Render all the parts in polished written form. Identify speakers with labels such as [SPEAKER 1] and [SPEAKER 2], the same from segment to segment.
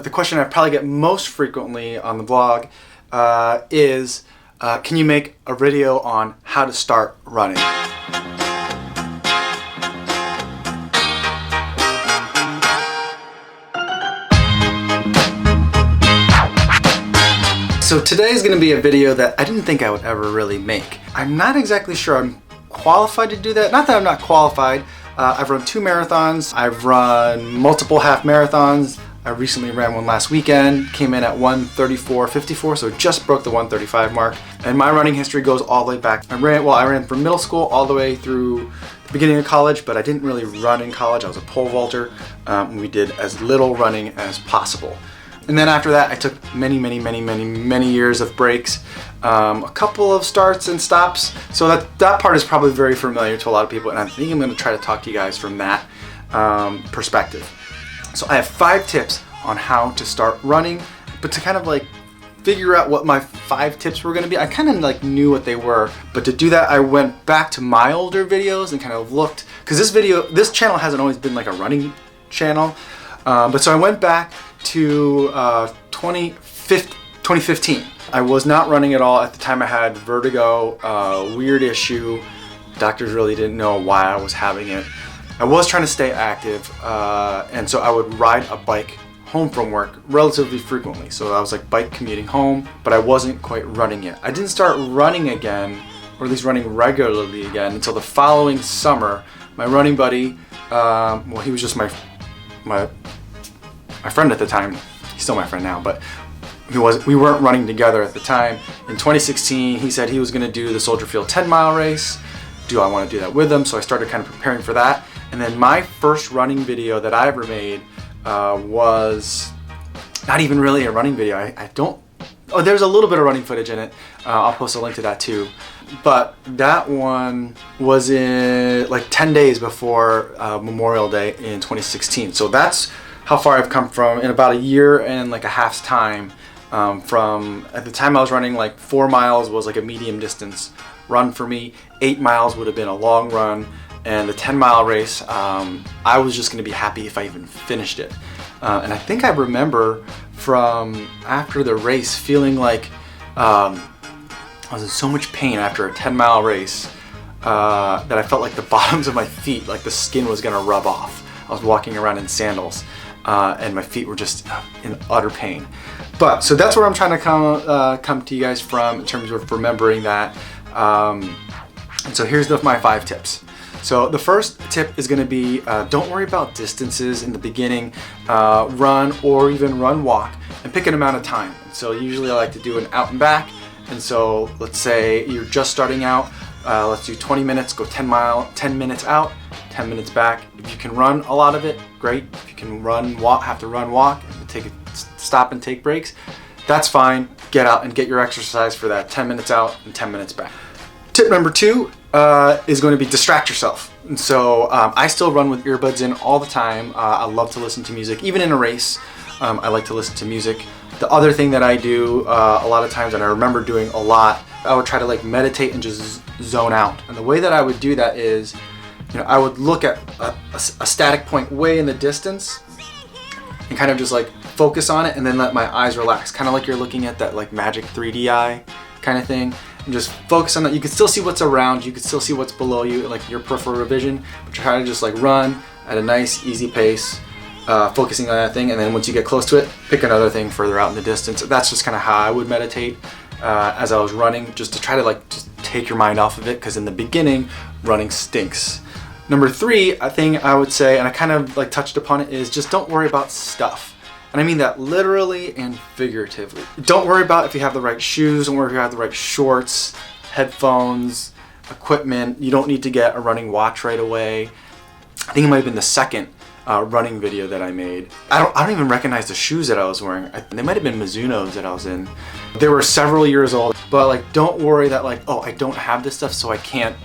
[SPEAKER 1] the question I probably get most frequently on the blog is, can you make a video on how to start running? So today is going to be a video that I didn't think I would ever really make. I'm not exactly sure I'm qualified to do that. Not that I'm not qualified. I've run 2 marathons. I've run multiple half marathons. I recently ran one last weekend, came in at 1:34.54, so just broke the 1:35 mark. And my running history goes all the way back. I ran from middle school all the way through the beginning of college, but I didn't really run in college. I was a pole vaulter. We did as little running as possible. And then after that, I took many years of breaks, a couple of starts and stops. So that part is probably very familiar to a lot of people, and I think I'm going to try to talk to you guys from that perspective. So I have 5 tips on how to start running, but to kind of like figure out what my 5 tips were going to be, I kind of like knew what they were, but to do that, I went back to my older videos and kind of looked, because this channel hasn't always been like a running channel, but so I went back to 2015. I was not running at all. At the time I had vertigo, weird issue. Doctors really didn't know why I was having it. I was trying to stay active, and so I would ride a bike home from work relatively frequently. So I was like bike commuting home, but I wasn't quite running yet. I didn't start running again, or at least running regularly again, until the following summer. My running buddy, well, he was just my friend at the time. He's still my friend now, but we weren't running together at the time. In 2016, he said he was going to do the Soldier Field 10-mile race. Do I want to do that with him? So I started kind of preparing for that. And then my first running video that I ever made was not even really a running video. There's a little bit of running footage in it. I'll post a link to that too. But that one was in like 10 days before Memorial Day in 2016. So that's how far I've come from in about a year and like a half's time. From at the time I was running like 4 miles was like a medium distance run for me. 8 miles would have been a long run, and the 10-mile race, I was just going to be happy if I even finished it. And I think I remember from after the race feeling like I was in so much pain after a 10-mile race that I felt like the bottoms of my feet, like the skin was going to rub off. I was walking around in sandals. And my feet were just in utter pain. But so that's where I'm trying to come to you guys from in terms of remembering that. And so here's my 5 tips. So the first tip is going to be don't worry about distances in the beginning. Run or even walk and pick an amount of time. So usually I like to do an out and back. And so let's say you're just starting out. Let's do 20 minutes, go 10 minutes out. 10 minutes back. If you can run a lot of it, great. If you can have to run, walk, and stop and take breaks, that's fine. Get out and get your exercise for that 10 minutes out and 10 minutes back. Tip number 2 is going to be distract yourself. And so I still run with earbuds in all the time. I love to listen to music, even in a race. I like to listen to music. The other thing that I do a lot of times, and I remember doing a lot, I would try to like meditate and just zone out. And the way that I would do that is, I would look at a static point way in the distance and kind of just like focus on it and then let my eyes relax. Kind of like you're looking at that like magic 3D eye kind of thing. And just focus on that. You can still see what's around you. You can still see what's below you, like your peripheral vision. But try to just like run at a nice, easy pace, focusing on that thing. And then once you get close to it, pick another thing further out in the distance. That's just kind of how I would meditate as I was running, just to try to like just take your mind off of it. Because in the beginning, running stinks. Number 3, a thing I would say, and I kind of like touched upon it, is just don't worry about stuff. And I mean that literally and figuratively. Don't worry about if you have the right shoes, don't worry if you have the right shorts, headphones, equipment. You don't need to get a running watch right away. I think it might have been the second running video that I made. I don't even recognize the shoes that I was wearing. They might have been Mizuno's that I was in. They were several years old, but like don't worry that like, oh, I don't have this stuff so I can't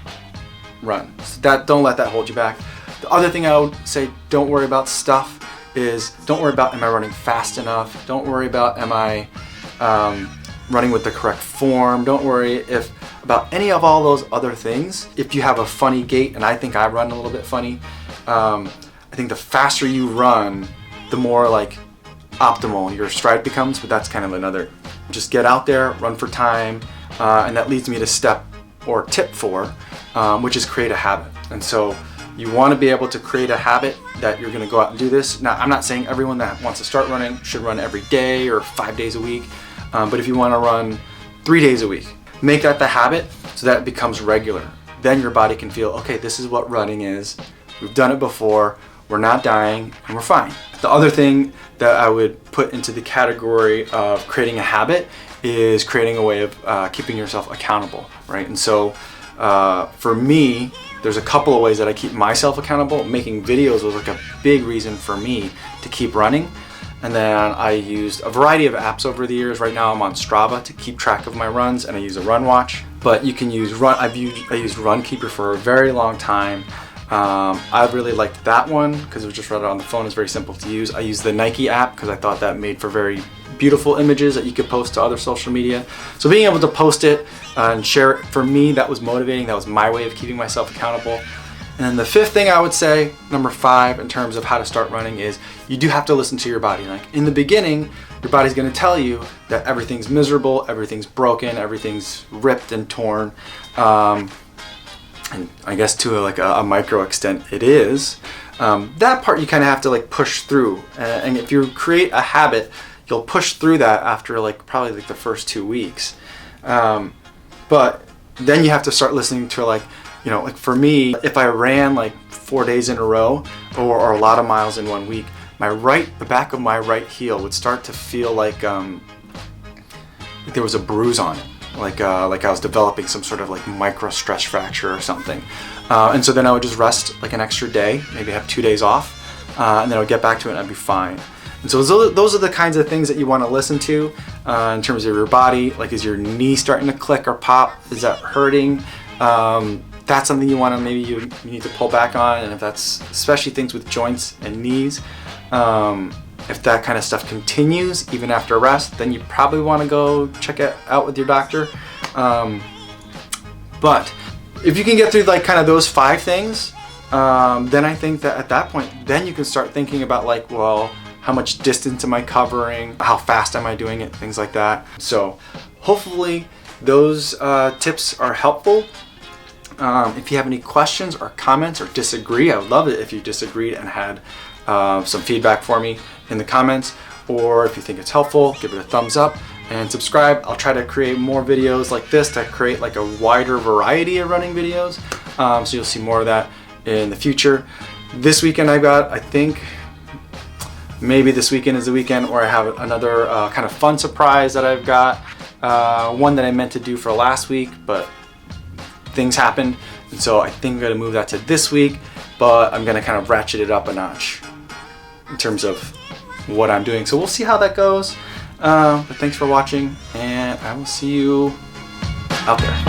[SPEAKER 1] run. So don't let that hold you back. The other thing I would say, don't worry about stuff, is don't worry about am I running fast enough. Don't worry about am I running with the correct form. Don't worry about any of all those other things. If you have a funny gait, and I think I run a little bit funny, I think the faster you run, the more like optimal your stride becomes, but that's kind of another. Just get out there, run for time, and that leads me to step or tip 4, which is create a habit. And so you want to be able to create a habit that you're going to go out and do this. Now, I'm not saying everyone that wants to start running should run every day or 5 days a week, but if you want to run 3 days a week, make that the habit so that it becomes regular. Then your body can feel, okay, this is what running is. We've done it before, we're not dying, and we're fine. The other thing that I would put into the category of creating a habit is creating a way of keeping yourself accountable, right? And so for me, there's a couple of ways that I keep myself accountable. Making videos was like a big reason for me to keep running. And then I used a variety of apps over the years. Right now I'm on Strava to keep track of my runs, and I use a run watch. But you can use I used Runkeeper for a very long time. I really liked that one because it was just right on the phone. It's very simple to use. I used the Nike app because I thought that made for very beautiful images that you could post to other social media. So being able to post it and share it, for me, that was motivating. That was my way of keeping myself accountable. And then the 5th thing I would say, number 5, in terms of how to start running, is you do have to listen to your body. Like in the beginning, your body's going to tell you that everything's miserable, everything's broken, everything's ripped and torn. And I guess to a micro extent it is. That part you kind of have to like push through. And if you create a habit, you'll push through that after probably the first 2 weeks. But then you have to start listening to like for me, if I ran 4 days in a row or a lot of miles in 1 week, the back of my right heel would start to feel like there was a bruise on it, like I was developing some sort of micro stress fracture or something. And so then I would just rest an extra day, maybe have 2 days off, and then I would get back to it and I'd be fine. And so those are the kinds of things that you want to listen to in terms of your body. Like, is your knee starting to click or pop? Is that hurting? That's something you want to, maybe you need to pull back on. And if that's especially things with joints and knees, if that kind of stuff continues even after rest, then you probably want to go check it out with your doctor. But if you can get through kind of those 5 things, then I think that at that point, then you can start thinking about well, how much distance am I covering? How fast am I doing it? Things like that. So hopefully those tips are helpful. If you have any questions or comments or disagree, I would love it if you disagreed and had some feedback for me in the comments. Or if you think it's helpful, give it a thumbs up and subscribe. I'll try to create more videos like this to create a wider variety of running videos. So you'll see more of that in the future. This weekend I think maybe this weekend is the weekend where I have another kind of fun surprise that I've got. One that I meant to do for last week, but things happened, and so I think I'm going to move that to this week, but I'm going to kind of ratchet it up a notch in terms of what I'm doing. So we'll see how that goes. But thanks for watching, and I will see you out there.